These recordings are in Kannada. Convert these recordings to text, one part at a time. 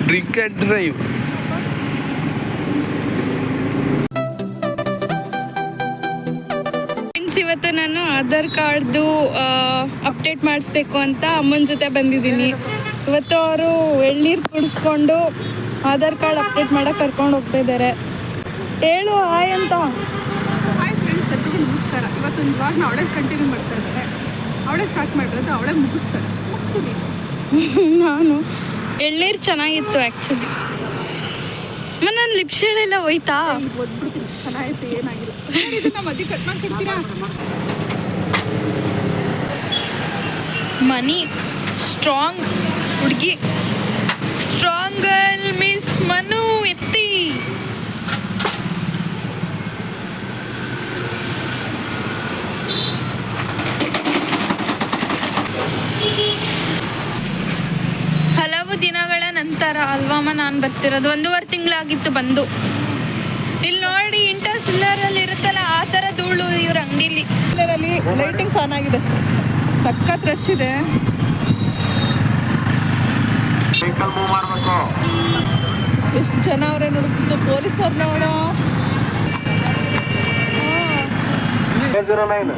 Drink and drive. ಇವತ್ತು ನಾನು ಆಧಾರ್ ಕಾರ್ಡ್ದು ಅಪ್ಡೇಟ್ ಮಾಡಿಸ್ಬೇಕು ಅಂತ ಅಮ್ಮನ ಜೊತೆ ಬಂದಿದ್ದೀನಿ. ಇವತ್ತು ಅವರು ಎಳ್ನೀರು ಕುಡಿಸ್ಕೊಂಡು ಆಧಾರ್ ಕಾರ್ಡ್ ಅಪ್ಡೇಟ್ ಮಾಡೋಕ್ಕೆ ಕರ್ಕೊಂಡು ಹೋಗ್ತಾ ಇದ್ದಾರೆ. ಹೇಳು ಹಾಯ್ ಅಂತ. ಹಾಯ್ ಫ್ರೆಂಡ್ಸ್, ಎಲ್ಲರಿಗೂ ನಮಸ್ಕಾರ. ಇವತ್ತೊಂದು ವ್ಲಾಗ್ನ ಅವಳೇ ಕಂಟಿನ್ಯೂ ಮಾಡ್ತಾ ಇದ್ದಾರೆ. ಅವಳೇ ಸ್ಟಾರ್ಟ್ ಮಾಡಿರೋದು, ಅವಳೇ ಮುಗಿಸ್ತಾಳೆ. ಮುಗಿಸಿರಿ. ನಾನು ಎಳ್ನೀರು ಚೆನ್ನಾಗಿತ್ತು ಆ್ಯಕ್ಚುಲಿ. ನನ್ನ ಲಿಪ್ ಶೇಡ್ ಎಲ್ಲ ಹೋಯ್ತಾ? ಓದ್ಬಿಡ್ತೀನಿ, ಚೆನ್ನಾಗಿತ್ತು, ಏನಾಗಿಲ್ಲ. ಇದನ್ನ ಮಧ್ಯೆ ಕಟ್ ಮಾಡ್ಕೊಡ್ತೀರಾ? ಮನಿ ಸ್ಟ್ರಾಂಗ್ ಹುಡುಗಿ, ಸ್ಟ್ರಾಂಗ್ ಗರ್ಲ್ ಮಿಸ್ ಮನು ಎತ್ತಿ. ಹಲವು ದಿನಗಳ ನಂತರ ಅಲ್ವಮ್ಮ ನಾನು ಬರ್ತಿರೋದು. 1.5 ತಿಂಗಳಾಗಿತ್ತು ಬಂದು. ಇಲ್ಲಿ ನೋಡಿ ಇಂಟರ್ಸ್ಟೆಲ್ಲರಲ್ಲಿ ಇರುತ್ತಲ್ಲ ಆ ಥರ ಧೂಳು ಇವ್ರ ಅಂಗಡಿಲಿ. ಇದರಲ್ಲಿ ಲೈಟಿಂಗ್ಸ್ ಆನ್ ಆಗಿದೆ, ಸಖತ್ ರಶ್ ಇದೆ. ಎಷ್ಟು ಜನ ಅವರೇ ನೋಡುತ್ತಿದ್ದು, ಪೊಲೀಸ್ನವ್ರು ನೋಡೋ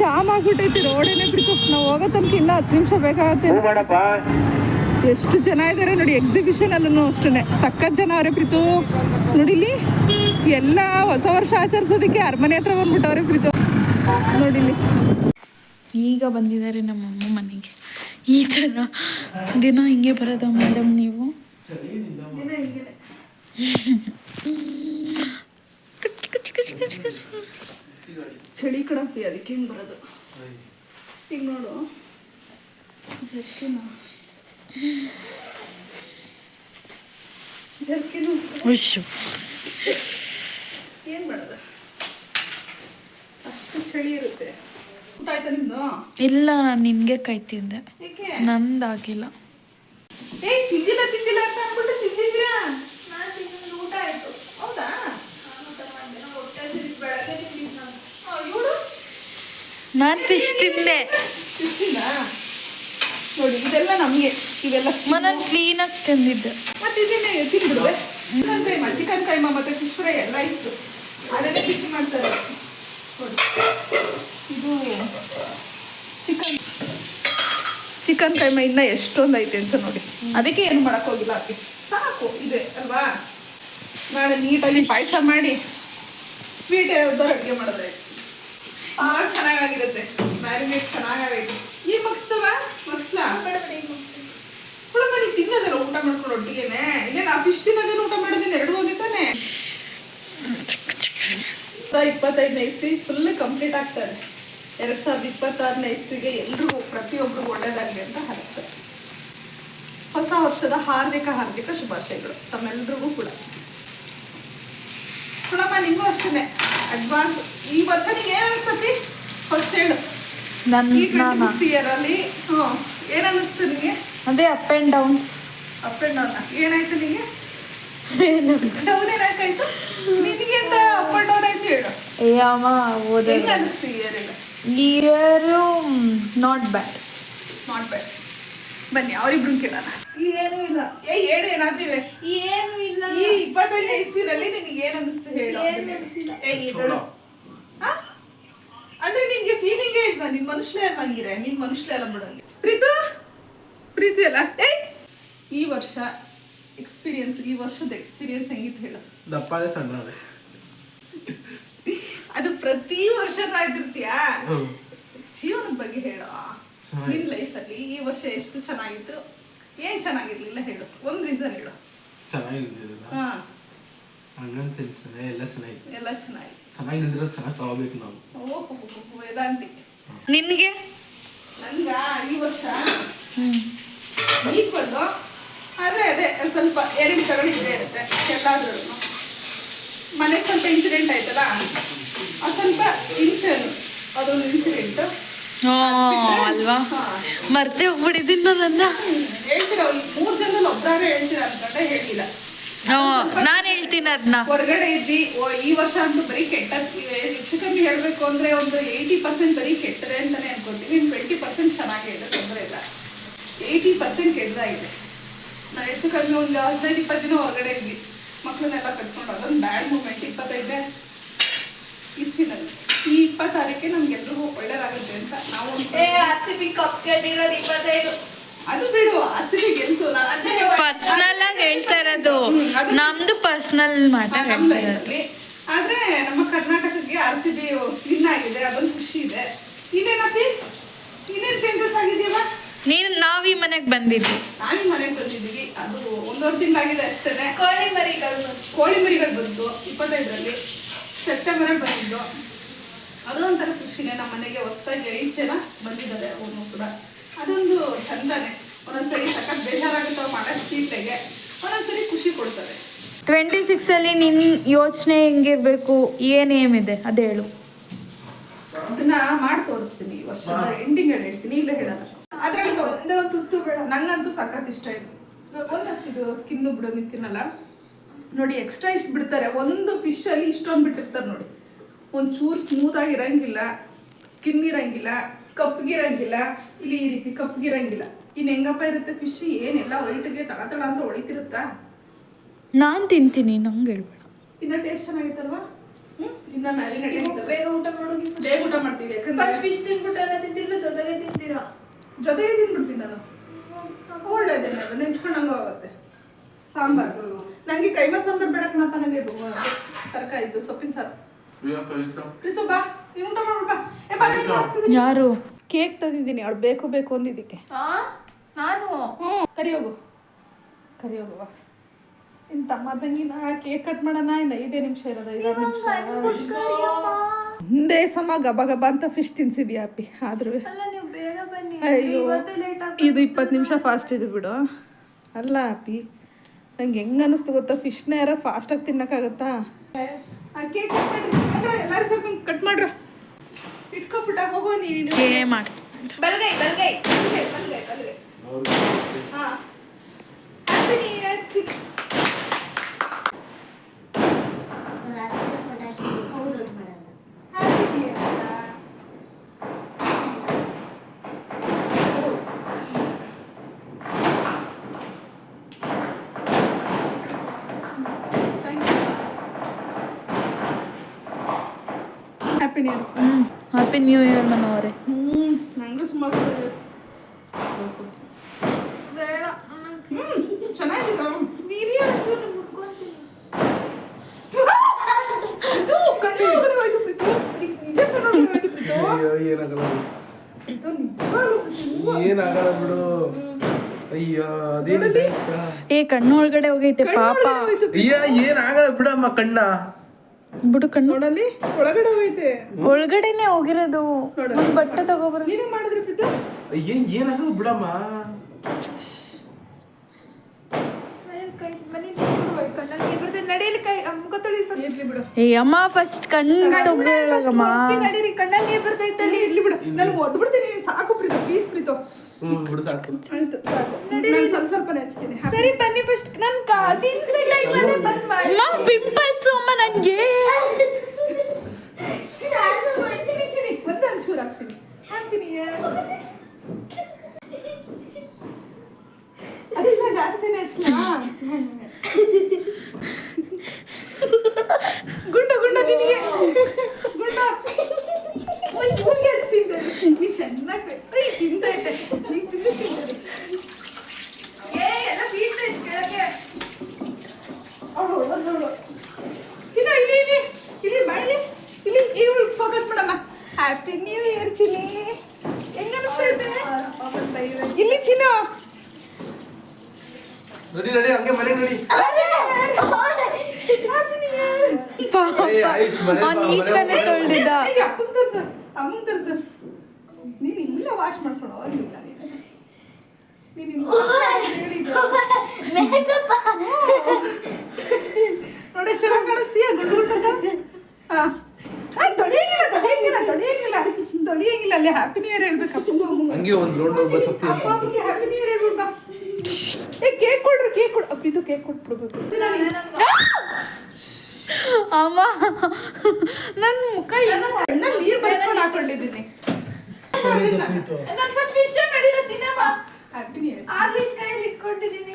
ಜಾಮ್ ಆಗ್ಬಿಟ್ಟೈತಿ. ರೋಡೇನೆ ಬಿಡ್ತು. ನಾವು ಹೋಗೋ ತನಕ ಇನ್ನೂ 10 ನಿಮಿಷ ಬೇಕಾಗತ್ತೆ. ಎಷ್ಟು ಜನ ಇದ್ದಾರೆ ನೋಡಿ. ಎಕ್ಸಿಬಿಷನ್ ಅಲ್ಲೂ ಅಷ್ಟೇ ಸಖತ್ ಜನ ಅವರೇ ಪ್ರೀತು. ನೋಡಿಲಿ ಎಲ್ಲ ಹೊಸ ವರ್ಷ ಆಚರಿಸೋದಕ್ಕೆ ಅರಮನೆ ಹತ್ರ ಬಂದ್ಬಿಟ್ಟವ್ರೆ ಪ್ರೀತು. ನೋಡಿಲಿ ಈಗ ಬಂದಿದ್ದಾರೆ ನಮ್ಮಮ್ಮ ಮನೆಗೆ. ಈ ಥರ ದಿನ ಹಿಂಗೆ ಬರೋದ ಮೇಡಮ್ ನೀವು? ಚಳಿ ಕಡಪಿ, ಅದಕ್ಕೆ ಹಿಂಗೆ ಬರೋದು. ಈಗ ನೋಡು ಜರ್ಕಿನ ಏನು ಮಾಡೋದು, ಅಷ್ಟು ಚಳಿ ಇರುತ್ತೆ. ಊಟ ಆಯ್ತಾ ನಿಮ್ದು? ಇಲ್ಲ, ನಾನು ನಿನಗೆ ಕಾಯ್ತಿದ್ದೆ, ಏಕೆ? ನಂದಾಗಿಲ್ಲ. ತಿಂದಿಲ್ಲ ಅಂತ ಅಂದ್ಬಿಟ್ಟು ತಿಂದಿದ್ದೀರಾ? ನಾನು ತಿಂದಿದ್ದು ಊಟ ಆಯ್ತು. ಹೌದಾ? ಇವಳು ನಾನು ಫಿಶ್ ತಿಂದೆ. ಫಿಶ್ ತಿಂದ? ನೋಡಿ ಇದೆಲ್ಲ ನಮಗೆ, ಇವೆಲ್ಲ ನಾನು ಕ್ಲೀನಾಗಿ ತಂದಿದ್ದೆ. ಮತ್ತೆ ಇದನ್ನೇ ತಿಂದ್ಬಿಡುವೆ. ಚಿಕನ್ ಕೈಮಾ ಮತ್ತೆ ಫಿಶ್ ಫ್ರೈ ಎಲ್ಲ ಇತ್ತು, ಅದನ್ನೇ ಬಿಸಿ ಮಾಡ್ತಾರೆ. ನೋಡಿ ಇದು ಚಿಕನ್ ಕೈಮಾ ಇನ್ನ ಎಷ್ಟೊಂದು ಐತೆ ಅಂತ ನೋಡಿ. ಅದಕ್ಕೆ ಏನು ಮಾಡಕ್ ಹೋಗಿಲ್ಲ. ಅದಕ್ಕೆ ಸಾಕು ಇದೆ ಅಲ್ವಾ. ನಾಳೆ ನೀಟಾಗಿ ಪಾಯಸ ಮಾಡಿ ಸ್ವೀಟ್ ಯಾವ್ದಾರು ಅಡುಗೆ ಮಾಡಿದ್ರೆ ಭಾಳ ಚೆನ್ನಾಗಿರುತ್ತೆ. ಮ್ಯಾರಿನೇಟ್ ಚೆನ್ನಾಗೈತೆ. ಈ ಮಗ್ಸ್ತವ ಮಗ್ಸ್ಲಾ ಹುಡುಗ ನೀನು ತಿನ್ನೋದಲ್ಲ ಊಟ ಮಾಡ್ಕೊಂಡು ಒಟ್ಟಿಗೆನೆ. ಇಲ್ಲೇ ನಾ ಫಿಶ್ ತಿನ್ನೋದೇನು ಊಟ ಮಾಡೋದೇನು ಎರಡು ಹೋಗಿದ್ದಾನೆ. 25ನೇ ಇಸ್ವಿ ಫುಲ್ ಕಂಪ್ಲೀಟ್ ಆಗ್ತಾರೆ. 2026ನೇ ಇಸ್ವಿಗೆ ಎಲ್ರಿಗೂ ಪ್ರತಿಯೊಬ್ಬರಿಗೂ ಒಳ್ಳೇದಾಗಲಿ ಅಂತ ಹಾರಿಸ್ತಾರೆ. ಹೊಸ ವರ್ಷದ ಹಾರ್ದಿಕ ಶುಭಾಶಯಗಳು ತಮ್ಮೆಲ್ರಿಗೂ ಕೂಡ. ಹುಳಮ್ಮ ನಿಮಗೂ ಅಷ್ಟೇ ಅಡ್ವಾನ್ಸ್. ಈ ವರ್ಷ ನಿಂಗೆ ಏನು ಅನಿಸ್ತತಿ ಫಸ್ಟ್ ಹೇಳು. ಈ 25th ಇಯರ್ ಅಲ್ಲಿ ಏನು ಅನ್ನಿಸ್ತು ನಿಮಗೆ? ಅದೇ up and down. Up and down ಏನಾಯ್ತು ನಿಮಗೆ? ಡೌನ್ ಏನಾಯ್ತಾಯ್ತು ನಿನಗೆ ಅಂತ? ಅಪ್ ಆ್ಯಂಡ್ ಡೌನ್ ಆಯ್ತು ಹೇಳು. ಹೆಂಗೆ ಅನ್ನಿಸ್ತು ಇಯರು? Not bad. ಬನ್ನಿ ಅವರಿಬ್ರು ಕೇಳೋಣ. ಏನೂ ಇಲ್ಲ. ಹೇಳು ಏನಾದ್ರೂ ಇವೆ. ಏನು ಇಲ್ಲ. ಈ 25ನೇ ಇಸ್ವಿನಲ್ಲಿ ನಿನಗೆ ಏನು ಅನ್ನಿಸ್ತು ಹೇಳು. ಅಂದ್ರೆ ನಿನ್ಗೆ ಫೀಲಿಂಗೇ ಇಲ್ಲ. ನಿನ್ ಮನುಷ್ಯಲೇ ಅಲ್ಲ ಹಂಗಿರೆ. ನಿನ್ ಮನುಷ್ಯಲೇ ಅಲ್ಲ ಬಿಡಂಗೆ. ಪ್ರೀತಿ ಅಲ್ಲ. ಈ ವರ್ಷ ಎಕ್ಸ್ಪೀರಿಯನ್ಸ್, ಈ ವರ್ಷದ ಎಕ್ಸ್ಪೀರಿಯನ್ಸ್ ಹೆಂಗಿತ್ತು ಹೇಳು. ದಪ್ಪದೇ ಸಣ್ಣ ಅದು ಪ್ರತಿ ವರ್ಷ ಆಗಿರ್ತೀಯಾ? ಜೀವನದ ಬಗ್ಗೆ ಹೇಳು. ನಿನ್ ಲೈಫಲ್ಲಿ ಈ ವರ್ಷ ಎಷ್ಟು ಚೆನ್ನಾಗಿತ್ತು, ಏನ್ ಚೆನ್ನಾಗಿರ್ಲಿಲ್ಲ ಹೇಳು. ಒಂದ್ ರೀಸನ್ ಹೇಳು. ಚೆನ್ನಾಗಿರ್ಲಿಲ್ಲ ಎಲ್ಲ ಚೆನ್ನಾಗಿತ್ತು. ಎಲ್ಲ ಚೆನ್ನಾಗಿತ್ತು. ಚೆನ್ನಾಗಿದ್ರೆ ಚೆನ್ನಾಗಿ ತಗೋಬೇಕು ನಾವು. ಓಹೋ ವೇದಾಂತಿ. ನಿನಗೆ? ನನ್ಗ ಈ ವರ್ಷ ಈಕ್ವಲ್. ಆದ್ರೆ ಅದೇ ಸ್ವಲ್ಪ ಎರಡು ತಗೊಂಡಿದ್ದೇ ಇರುತ್ತೆ ಎಲ್ಲಾದ್ರೂ. ಮನೆಗೆ ಸ್ವಲ್ಪ ಇನ್ಸಿಡೆಂಟ್ ಆಯ್ತಲ್ಲ, ಅದು ಸ್ವಲ್ಪ ಅದೊಂದು ಇನ್ಸಿಡೆಂಟ್ ಅಲ್ವಾ. ಮರ್ತೇ ಹೋಗ್ಬಿಟ್ಟಿದ್ದೀನಿ ನನ್ನ. ಹೇಳ್ತೀರ 3 ಜನದಲ್ಲಿ ಒಬ್ಬರೇ ಹೇಳ್ತೀರ ಅನ್ಕೊಂಡೆ ಹೇಳಿಲ್ಲ. ನಾನು ಹೇಳ್ತೀನಿ ಅದನ್ನ. ಹೊರಗಡೆ ಇದ್ವಿ ಈ ವರ್ಷ ಅಂತೂ ಬರೀ ಕೆಟ್ಟ. ಹೆಚ್ಚು ಕಮ್ಮಿ ಹೇಳ್ಬೇಕು ಅಂದ್ರೆ ಒಂದು 80% ಬರೀ ಕೆಟ್ಟದೆ ಅಂತಾನೆ ಅನ್ಕೊಳ್ತೀವಿ. 20% ಚೆನ್ನಾಗೇ ಇದೆ, ತೊಂದರೆ ಇಲ್ಲ. 80% ಕೆಟ್ಟದಾಗಿದೆ. ನಾವು ಹೆಚ್ಚು ಕಡಿಮೆ ಒಂದು 15-20 ದಿನ ಹೊರಗಡೆ ಇದ್ವಿ, ಮಕ್ಕಳನ್ನೆಲ್ಲ ಕಟ್ಕೊಂಡು. ಅದೊಂದು ಬ್ಯಾಡ್ ಮೂಮೆಂಟ್ 25ನೇ ಇಸ್ವಿನಲ್ಲಿ. ಈ 26ಕ್ಕೆ ನಮ್ಗೆಲ್ರಿಗೂ ಒಳ್ಳೇದಾಗುತ್ತೆ ಅಂತ ನಾವು ಅದು ಬಿಡು, ಆರ್ಸಿಬಿ ಗೆಲ್ತು. ಪರ್ಸನಲ್ ಆಗಿ ಹೇಳ್ತಾ ಇರೋದು, ನಮ್ದು ಪರ್ಸನಲ್ ಮಾತಾಡ. ಆದ್ರೆ ನಮ್ಮ ಕರ್ನಾಟಕಕ್ಕೆ ಆರ್ಸಿಬಿ ವಿನ್ ಆಗಿದೆ, ಅದೊಂದು ಖುಷಿ ಇದೆ. ಇನ್ನೇನಪ್ಪಿ, ಇನ್ನೇನು ಚೇಂಜಸ್ ಆಗಿದೆಯಲ್ಲ? ನಾವ್ ಈ ಮನೆಗೆ ಬಂದಿದ್ವಿ, ನಾವೀ ಮನೆಗೆ ಬಂದಿದ್ದೀವಿ. ಅದು 1.5 ತಿಂಗಳಾಗಿದೆ ಅಷ್ಟೇ. ಕೋಳಿ ಮರಿಗಳು ಬಂದು 25ರಲ್ಲಿ ಸೆಪ್ಟೆಂಬರಲ್ಲಿ ಬಂದಿದ್ದು. ಅದೊಂಥರ ಖುಷಿನೇ. ನಮ್ಮ ಮನೆಗೆ ಹೊಸದಾಗಿ 5 ಜನ ಬಂದಿದ್ದಾರೆ ಅವನು ಕೂಡ. ಅದೊಂದು ಚಂದನೆ. ಒಂದೊಂದ್ಸರಿ ಸಖತ್ ಬೇಜಾರಾಗುತ್ತವೆ ಮಾಡೋದು ಸೀಟೆಗೆ, ಒಂದೊಂದ್ಸರಿ ಖುಷಿ ಕೊಡ್ತದೆ. 26 ಅಲ್ಲಿ ನಿನ್ ಯೋಚನೆ ಹೆಂಗಿರ್ಬೇಕು, ಏನ್ ಏಮ್ ಇದೆ ಅದೇ ಹೇಳು. ಅದನ್ನ ಮಾಡಿ ತೋರಿಸ್ತೀನಿ. ಈ ವರ್ಷದ ಎಂಡಿಂಗ್ ಅಲ್ಲಿ ಹೇಳ್ತೀನಿ, ಇಲ್ಲೇ ಹೇಳಲ್ಲ. ಅದ್ರಲ್ಲಿ ತುತ್ತು ಬೇಡ, ನಂಗಂತೂ ಸಖತ್ ಇಷ್ಟ ಇದು. ಇದು ಸ್ಕಿನ್ನು ಬಿಡೋ ನಿಂತಿನಲ್ಲ ನೋಡಿ, ಎಕ್ಸ್ಟ್ರಾ ಇಷ್ಟು ಬಿಡ್ತಾರೆ. ಒಂದು ಫಿಶ್ ಅಲ್ಲಿ ಇಷ್ಟೊಂದು ಬಿಟ್ಟಿರ್ತಾರೆ ನೋಡಿ. ಒಂದು ಚೂರು ಸ್ಮೂತ್ ಆಗಿ ಇರಂಗಿಲ್ಲ, ಸ್ಕಿನ್ ಇರಂಗಿಲ್ಲ, ಕಪ್ಪಗಿರಂಗಿಲ್ಲ. ಇಲ್ಲಿ ಈ ರೀತಿ ಕಪ್ಪಗಿರಂಗಿಲ್ಲ. ಇನ್ನು ಹೆಂಗಪ್ಪ ಇರುತ್ತೆ ಫಿಶ್? ಏನೆಲ್ಲ ವೈಟ್ಗೆ ತಳ ತಳ ಅಂತ ಹೊಳಿತಿರುತ್ತಾ? ನಾನ್ ತಿಂತೀನಿ, ನಂಗೆ ಹೇಳ್ಬೇಡ. ಇನ್ನ ಟೇಸ್ಟ್ ಚೆನ್ನಾಗಿತ್ತಲ್ವಾ? ಇನ್ನ ಮ್ಯಾರಿನೇಟ್ ಬೇಗ ಊಟ ಮಾಡೋದು, ಬೇಗ ಊಟ ಮಾಡ್ತೀವಿ. ಯಾಕಂದ್ರೆ ಫಿಶ್ ತಿನ್ಬಿಟ್ಟು ತಿಂತಿಲ್ಲ, ಜೊತೆಗೆ ತಿಂತೀರಾ? ಜೊತೆಗೆ ತಿನ್ಬಿಡ್ತೀನಿ ನಾನು. ಒಳ್ಳೇದೇನೆ, ಅದು ನೆಂಚ್ಕೊಂಡಂಗೂ ಆಗುತ್ತೆ. ಸಾಂಬಾರು ನಂಗೆ ಕೈಮಾ ಸಾಂಬಾರು ಬೇಡ ಕಣಪ್ಪ, ನನಗೆ ತರಕಾರಿ ಇದು ಸೊಪ್ಪಿನ ಸಾರು. ಪ್ರೀತು ಬಾ, ನೀನು ಊಟ ಮಾಡ್ಬಿಡು ಬಾ. ಯಾರು? ಕೇಕ್ ತಂದಿದ್ದೀನಿ, ಅವಳು ಬೇಕು ಬೇಕು ಅಂದಿದ್ದಕ್ಕೆ. ನಾನು ಕರಿಯೋಗು ಬಾ. ಇನ್ನು ತಮ್ಮ ತಂಗಿನ ಕೇಕ್ ಕಟ್ ಮಾಡೋಣ. ಇನ್ನು 5 ನಿಮಿಷ ಇರೋದು, 5 ನಿಮಿಷ. ಒಂದೇ ಸಮ ಗಬ ಗಬ ಅಂತ ಫಿಶ್ ತಿನ್ಸಿದ್ಯಾ ಅಪ್ಪಿ? ಆದ್ರೂ ಅಯ್ಯೋ, ಇದು 20 ನಿಮಿಷ ಫಾಸ್ಟ್ ಇದು ಬಿಡು. ಅಲ್ಲ ಅಪ್ಪಿ, ನಂಗೆ ಹೆಂಗೆ ಅನ್ನಿಸ್ತು ಗೊತ್ತಾ, ಫಿಶ್ನ ಯಾರ ಫಾಸ್ಟಾಗಿ ತಿನ್ನೋಕ್ಕಾಗತ್ತಾ? ಆ ಕೇಕ್ ಕಟ್ ಮಾಡ್ರಿ, ಎಲ್ಲರೂ ಸ್ವಲ್ಪ ಕಟ್ ಮಾಡ್ರ, ಇಟ್ಕೊಬಿಟ್ಟ ಹೋಗೋ ನೀನು. ಬಲ್ಗೈ ಹಾಂ, happy new year. Happy new year ಮನೋರೆ. ನಂಗೂ ಸುಮಾರು ಬೇಡ, ಚೆನ್ನಾಗಿದೆ. ನೀರಿ ಒಂಚೂರು ಮುಟ್ಕೊಂತೀನಿ. ಏನಾಗಲ್ಲ ಬಿಡು. ಅಯ್ಯೋ ಏ, ಕಣ್ಣು ಒಳಗಡೆ ಹೋಗೈತೆ ಪಾಪ. ಏನಾಗಲ್ಲ ಬಿಡಮ್ಮ, ಕಣ್ಣ ಬಿಡು. ಕಣ್ಣು ನೋಡಲ್ಲಿ ಒಳಗಡೆ ಹೋಯ್ತೆ, ಒಳಗಡೆನೆ ಹೋಗಿರೋದು. ಒಂದ್ ಬಟ್ಟೆ ತಗೋಬರ. ನೀನೇ ಮಾಡಿದ್ರಿ ಪ್ರೀತು? ಏನಾಗಲ್ಲ ಬಿಡಮ್ಮ. ನಡೀಲಿ, ಕೈ ಮುಖ ತೊಳಿ ಫಸ್ಟ್. ಇರ್ಲಿ ಬಿಡು. ಏ ಅಮ್ಮ, ಫಸ್ಟ್ ಕಣ್ಣು ತೆಗ್ದಿರೋಗಮ್ಮ. ನಡೀರಿ, ಕಣ್ಣಲ್ಲಿ ನೀರು ಬರ್ತೈತೆ. ಇರ್ಲಿ ಬಿಡು, ನಾನು ಒದ್ಬಿಡ್ತೀನಿ. ಸಾಕು ಪ್ರೀತು, ಪ್ಲೀಸ್ ಪ್ರೀತು. ಬಿಡು ಸಾಕು. ಆಯ್ತು ಸಾಕು, ನಾನು ಸ್ವಲ್ಪ ನೆಚ್ತೀನಿ. ಸರಿ ಬನ್ನಿ ಫಸ್ಟ್. ನನ್ ಕಾದಿನ ಸೈಡ್ ಬಂದ್ ಮಾಡಿ. ಪಿಂಪಲ್ಸ್ ಅಮ್ಮ ನನ್ಗೆ. ಒಂದು ಒಂಚೂರು ಹಾಕ್ತೀನಿ. Happy new year. ಹಚ್ಚಲ, ಜಾಸ್ತಿನೇ ಹಚ್ಚಲ. ಗುಂಡ ನಿನಗೆ ಗುಂಡ ಹೂಗೆ ಹಚ್ತಿದ್ದೆ. ನೀ ಚೆನ್ನಾಗಿ ತಿಂತೈತೆ, ನೀ ತಿಂದಿದ್ದೀನಿ. ಎಲ್ಲ ಬೀಳ್ತೈತೆ ಕೆಳಗೆ. ಅವಳು ಚಿನ್ನ, ಇಲ್ಲಿ ಬಾಯಿಲಿ, ಇಲ್ಲಿ ಫೋಕಸ್ ಮಾಡಮ್ಮ. ಹ್ಯಾಪಿ ನ್ಯೂ ಇಯರ್ ಚಿನ್ನಿ. ಹೆಂಗ ಅನಿಸ್ತೈತೆ? ಇಲ್ಲಿ ಚಿನ್ನ, ನಡಿ ಹಂಗೆ ಮನೆ ನಡಿ. Happy new year. ತಾನೇ ತೊಳ್ದಿದ್ದ. ಅಮ್ಮಂಗ್ ತರ್ಸು. ನೀನು ಇಲ್ಲ ವಾಶ್ ಮಾಡ್ಕೊಂಡು ಹೋಗಿಲ್ಲ. ನೀನು ನೋಡಿ ಚೆನ್ನಾಗಿ ಕಾಣಿಸ್ತೀಯ. ತೊಳಿಯಂಗಿಲ್ಲ ಅಲ್ಲಿ. ಹ್ಯಾಪಿ ನ್ಯೂ ಇಯರ್ ಹೇಳ್ಬೇಕು ಅಪ್ಪಂಗೂ ಅಮ್ಮಂಗೂ. ಹಂಗೆ ಒಂದು ರೌಂಡ್ ಅಪ್ಪ ಅಮ್ಮಗೆ ಹ್ಯಾಪಿ ನ್ಯೂ ಇಯರ್ ಹೇಳ್ಬಿಡ್ಬಾ. ಕೇಕ್ ಕೊಡ್ರಿ, ಕೇಕ್ ಕೊಡು. ಅಪ್ಪಿದು ಕೇಕ್ ಕೊಟ್ಬಿಡ್ಬೇಕು. ಅಮ್ಮ, ನನ್ನ ಮುಖ ಕಣ್ಣಲ್ಲಿ ನೀರು ಬರೆಸ್ಕೊಂಡು ಹಾಕೊಂಡಿದ್ದೀನಿ. ನಾನು ಫಸ್ಟ್ ಫಿಶ್ ಮಾಡಿರೋ ತಿನ್ನಮ್ಮ. Happy new year. ಆಗ್ಲಿನ ಕೈಯಲ್ಲಿ ಇಟ್ಕೊಂಡಿದ್ದೀನಿ.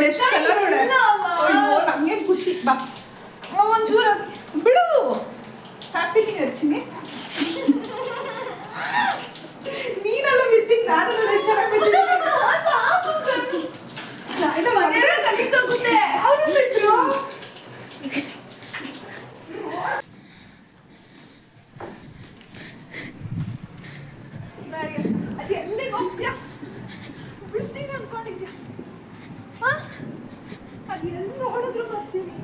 ಎಷ್ಟು ಕಲರ್ ನಮ್ಗೇನು ಖುಷಿ ಬಾ ಒಂಚೂರು ಬಿಡು ಹ್ಯಾಪಿ ನ್ಯೂ ಇಯರ್ ಚಿನ್ನಿ ನೀನೆಲ್ಲ ಬಿದ್ದಿದ್ದು ನಾನು ಚೆನ್ನಾಗಿ ಬಿದ್ದಿದ್ದೆ ಅವರು ಬಿದ್ರು ಅದು ಎಲ್ಲಿಗೆ ಹೋಗ್ತೀಯ ಬಿಡ್ತೀನಿ ಅನ್ಕೊಂಡಿದ್ಯಾ ಅದು ಎಲ್ಲಿ ನೋಡಿದ್ರು ಬರ್ತೀನಿ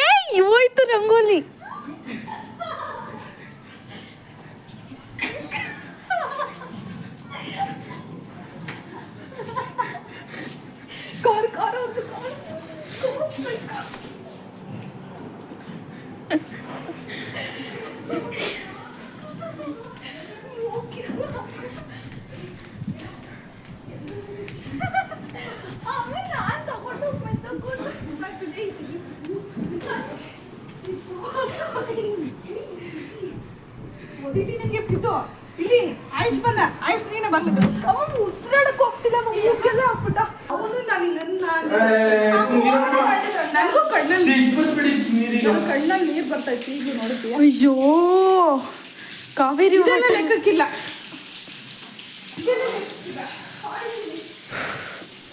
ಏಯ್ ಹೋಯ್ತು ರಂಗೋಲಿ. ಕಾರ್ ಕಾರ್ ಅವ್ರದ್ದು ಕಾರ್ ಇಲ್ಲಿ ಆಯುಷ್ ಬಂದ ಆಯುಷ್ ನೀನೇ ಬರ್ಲಿದ್ದು ಅಮ್ಮ ಉಸಿರಾಡಕ್ ಹೋಗ್ತಿಲ್ಲ ಮೂಗೆಲ್ಲ ಹಾಕ್ಬಿಟ್ಟ. ಅವನು ನನಗೂ ಕಣ್ಣಲ್ಲಿ ಕಣ್ಣಲ್ಲಿ ನೀರು ಬರ್ತೈತಿ ಈಗ ನೋಡ್ತೀಯ ಅಯ್ಯೋ ಕಾವೇರಿ ಇದೆಲ್ಲ ಲೆಕ್ಕಕ್ಕಿಲ್ಲ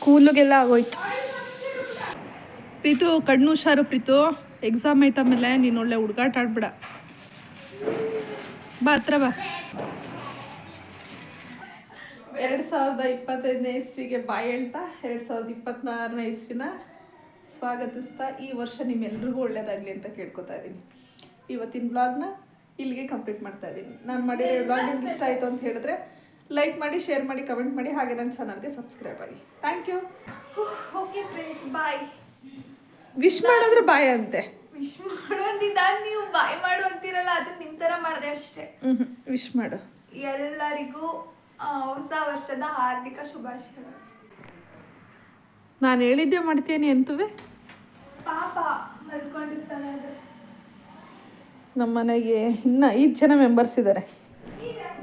ಕೂದಲಿಗೆಲ್ಲ ಆಗೋಯ್ತು. ಪ್ರೀತು ಕಣ್ಣು ಹುಷಾರು ಪ್ರೀತು ಎಕ್ಸಾಮ್ ಐತ ಆಮೇಲೆ ನೀನು ಒಳ್ಳೆ ಹುಡುಗಾಟ ಆಡ್ಬಿಡ ಬಾ ಹತ್ರ ಬಾ 2025ನೇ ಇಸ್ವಿಗೆ ಬಾಯ್ ಹೇಳ್ತಾ 2024ನೇ ಇಸ್ವಿನ ಸ್ವಾಗತಿಸ್ತಾ ಈ ವರ್ಷ ನಿಮ್ಮೆಲ್ರಿಗೂ ಒಳ್ಳೇದಾಗಲಿ ಅಂತ ಕೇಳ್ಕೊತಾ ಇದ್ದೀನಿ. ಇವತ್ತಿನ ಬ್ಲಾಗ್ನ ಇಲ್ಲಿಗೆ ಕಂಪ್ಲೀಟ್ ಮಾಡ್ತಾ ಇದ್ದೀನಿ. ನಾನು ಮಾಡಿರೋ ಬ್ಲಾಗ್ ನಿಮ್ಗೆ ಇಷ್ಟ ಆಯಿತು ಅಂತ ಹೇಳಿದ್ರೆ ಲೈಕ್ ಮಾಡಿ, ಶೇರ್ ಮಾಡಿ, ಕಮೆಂಟ್ ಮಾಡಿ, ಹಾಗೆ ನನ್ನ ಚಾನಲ್ಗೆ ಸಬ್ಸ್ಕ್ರೈಬ್ ಆಗಿ. Thank you. Okay friends bye. Wish ಮಾಡಿದ್ರೆ ಬಾಯ್ ಅಂತೆ. ವಿಶ್ ಮಾಡೋದಿದ್ದ ನೀವು ಬಾಯ್ ಮಾಡು ಅಂತೀರಲ್ಲ ಅದು ನಿಮ್ಮ ಥರ ಮಾಡಿದೆ ಅಷ್ಟೇ. ವಿಶ್ ಮಾಡು. ಎಲ್ಲರಿಗೂ ಹೊಸ ವರ್ಷದ ಹಾರ್ದಿಕ ಶುಭಾಶಯಗಳು. ನಾನು ಹೇಳಿದ್ದೆ ಮಾಡ್ತೀನಿ ಅಂತುವೆ. ಪಾಪ ಮಲ್ಕೊಂಡಿರ್ತಾನೆ. ನಮ್ಮ ಮನೆಗೆ ಇನ್ನು 5 ಜನ ಮೆಂಬರ್ಸ್ ಇದ್ದಾರೆ.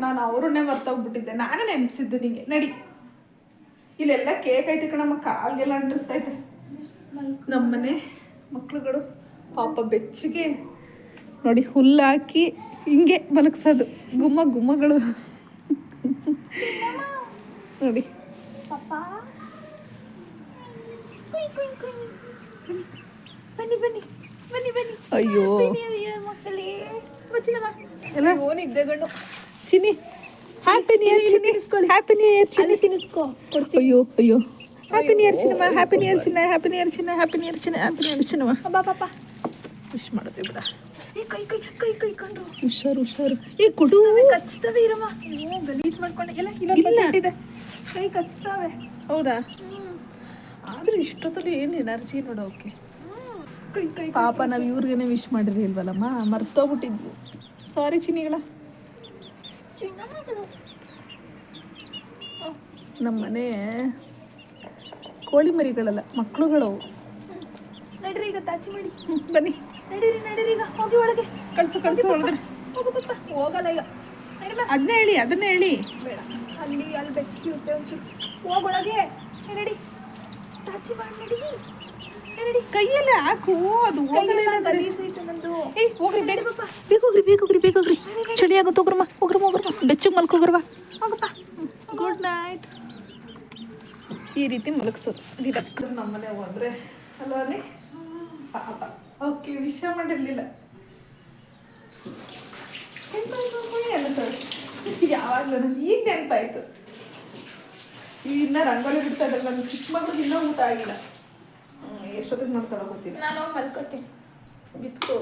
ನಾನು ಅವ್ರನ್ನೇ ಮರ್ತೋಗ್ಬಿಟ್ಟಿದ್ದೆ. ನಾನೇ ನೆನಪಿಸಿದ್ದು ನಿಂಗೆ. ನಡಿ, ಇಲ್ಲೆಲ್ಲ ಕೇಕ್ ಐತೆ ಕಣಮ್ಮ, ಕಾಲ್ಗೆಲ್ಲ ಅಂಟಿಸ್ತೈತೆ. ನಮ್ಮನೆ ಮಕ್ಳುಗಳು ಪಾಪ ಬೆಚ್ಚಗೆ ನೋಡಿ ಹುಲ್ಲು ಹಾಕಿ ಹಿಂಗೆ ಮಲಗ್ಸೋದು. ಗುಮ್ಮಗಳು ನೋಡಿ. ಪಾಪ ಬನ್ನಿ ಬನ್ನಿ ಬನ್ನಿ ಬನ್ನಿ. ಅಯ್ಯೋ ಮಕ್ಕಳೇ ಎಲ್ಲ ನಿದ್ದೆಗಣ್ಣು. ಚಿನ್ನಿ ಹ್ಯಾಪಿ ನ್ಯೂ ಇಯರ್ ಚಿನ್ನಿ. ಹ್ಯಾಪಿ ನ್ಯೂ ಇಯರ್ ಚಿನ್ನಿ. ತಿನ್ನಿಸ್ಕೋ ಅಯ್ಯೋ ಅಯ್ಯೋ ಹ್ಯಾಪಿ ನ್ಯೂ ಇಯರ್ ಚಿನ್ನಮ್ಮ. ಹ್ಯಾಪಿ ನ್ಯೂ ಇಯರ್ ಚಿನ್ನ. ಹ್ಯಾಪಿ ನ್ಯೂ ಇಯರ್ ಚಿನ್ನ. ಹ್ಯಾಪಿ ನ್ಯೂ ಇಯರ್ ಚಿನ್ನ. ಹ್ಯಾಪಿ ನ್ಯೂ ಇಯರ್ ಚಿನ್ನಮ್ಮ. ಬಾ ಪಾಪ ವಿಶ್ ಮಾಡೋದು ಬಿಡ. ಕೈ ಕೈ ಕೈ ಕೈ ಕಂಡ್ರು ಹುಷಾರು ಹುಷಾರು. ಏ ಕೊಡು. ಕಚ್ತವೆ ಇರಮ್ಮ. ನೀವು ಗಲೀಜ್ ಮಾಡ್ಕೊಂಡೆ ಎಲ್ಲ ಇಲ್ಲ ಕೈ ಕಚ್ತಾವೆ. ಹೌದಾ? ಆದ್ರೆ ಇಷ್ಟೊತ್ತಲ್ಲಿ ಏನು ಎನರ್ಜಿ ನೋಡೋಕೆ. ಕೈ ಕೈ ಪಾಪ ನಾವು ಇವ್ರಿಗೇನೆ ವಿಶ್ ಮಾಡಿರ್ಲಿಲ್ವಲ್ಲಮ್ಮ, ಮರ್ತೋಗ್ಬಿಟ್ಟಿದ್ವಿ. ಸಾರಿ ಚಿನ್ನಿಗಳ. ನಮ್ಮನೆ ಕೋಳಿ ಮರಿಗಳಲ್ಲ, ಮಕ್ಕಳುಗಳವು. ನಡ್ರಿ ಈಗ ತಾಚಿ ಮಾಡಿ. ಬನ್ನಿ ನಡೀರಿ ಈಗ ಹೋಗಿ ಒಳಗೆ. ಕಳ್ಸು ಒಳಗಡೆ. ಹೋಗು ಪಾಪ. ಹೋಗಲ್ಲ ಈಗ. ಅದನ್ನೇ ಹೇಳಿ. ಬೇಡ, ಅಲ್ಲಿ ಬೆಚ್ಚಗಿರುತ್ತೆ ಒಂಚೂರು. ಹೋಗೊಳಗೆ. ನಡಿ ತಾಚಿ ಮಾಡಿ. ನಡಿ ಕೈಯಲ್ಲೇ ಹಾಕು. ಅದು ಗಲೀಜ್ ಐತೆ ನಂದು. ಹೋಗ್ರಿ ಬೇಗೋಗ್ರಿ. ಚಳಿ ಆಗುತ್ತೆ. ಹೋಗ್ರಮ್ಮ ಬೆಚ್ಚಗೆ ಮಲ್ಕೋಗ್ರವ. ಹೋಗಪ್ಪ. Good night. ಈ ರೀತಿ ಮಲಗಿಸೋದು. ನಮ್ಮನೆ ಹೋದ್ರೆ ಅಲ್ವಾನೆ ಪಾಪ. ಓಕೆ, ವಿಷಯ ಮಾಡಿರ್ಲಿಲ್ಲ. ಯಾವಾಗಲೂ ನನಗೆ ಈಗ ನೆನಪಾಯ್ತು. ಇನ್ನ ರಂಗೋಲಿ ಬಿಡ್ತಾ ಇದ್ದಾರೆ. ನನ್ನ ಚಿಕ್ಕ ಮಗಳು ಇನ್ನೂ ಊಟ ಆಗಿಲ್ಲ. ಎಷ್ಟೊತ್ತಿಗೆ ಮಾಡ್ತಾಳೋ ಗೊತ್ತಿಲ್ಲ. ನಾನು ಮಲ್ಕೋತೀನಿ. ಬಿತ್ಕೋ.